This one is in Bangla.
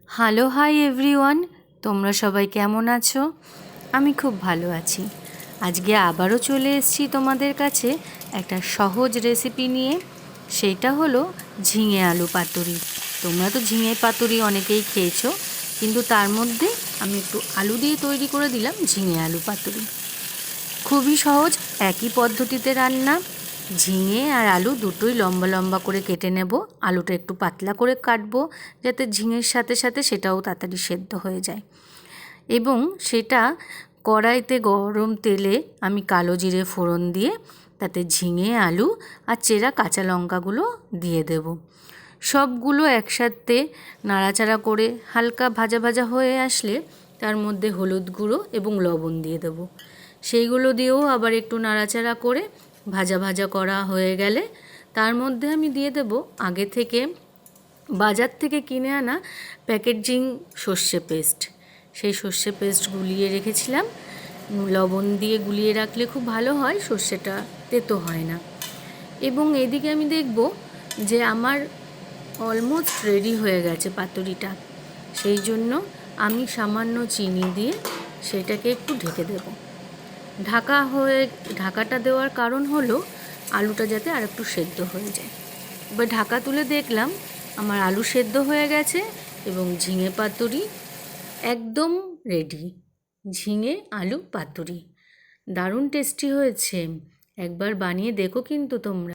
হ্যালো হাই এভরিওয়ান, তোমরা সবাই কেমন আছো? আমি খুব ভালো আছি। আজকে আবারও চলে এসেছি তোমাদের কাছে একটা সহজ রেসিপি নিয়ে। সেইটা হলো ঝিঙে আলু পাতুরি। তোমরা তো ঝিঙে পাতুরি অনেকেই খেয়েছো, কিন্তু তার মধ্যে আমি একটু আলু দিয়ে তৈরি করে দিলাম ঝিঙে আলু পাতুরি। খুবই সহজ, একই পদ্ধতিতে রান্না। ঝিঙে আর আলু দুটোই লম্বা লম্বা করে কেটে নেব। আলুটা একটু পাতলা করে কাটবো, যাতে ঝিঙের সাথে সাথে সেটাও তাড়াতাড়ি সেদ্ধ হয়ে যায়। এবং সেটা কড়াইতে গরম তেলে আমি কালো জিরে ফোড়ন দিয়ে তাতে ঝিঙে আলু আর চেরা কাঁচা লঙ্কাগুলো দিয়ে দেব। সবগুলো একসাথে নাড়াচাড়া করে হালকা ভাজা ভাজা হয়ে আসলে তার মধ্যে হলুদ গুঁড়ো এবং লবণ দিয়ে দেবো। সেইগুলো দিয়েও আবার একটু নাড়াচাড়া করে ভাজা ভাজা করা হয়ে গেলে তার মধ্যে আমি দিয়ে দেব আগে থেকে বাজার থেকে কিনে আনা প্যাকেজিং সর্ষে পেস্ট। সেই সর্ষে পেস্ট গুলিয়ে রেখেছিলাম। লবণ দিয়ে গুলিয়ে রাখলে খুব ভালো হয়, সর্ষেটা তেতো হয় না। এবং এদিকে আমি দেখব যে আমার অলমোস্ট রেডি হয়ে গেছে পাতুরিটা। সেই জন্য আমি সামান্য চিনি দিয়ে সেটাকে একটু ঢেকে দেব। ঢাকাটা দেওয়ার কারণ হলো আলুটা যাতে আর একটু সেদ্ধ হয়ে যায়। এবার ঢাকা তুলে দেখলাম আমার আলু সেদ্ধ হয়ে গেছে এবং ঝিঙে পাতুরি একদম রেডি। ঝিঙে আলু পাতুরি দারুণ টেস্টি হয়েছে। একবার বানিয়ে দেখো কিন্তু তোমরা।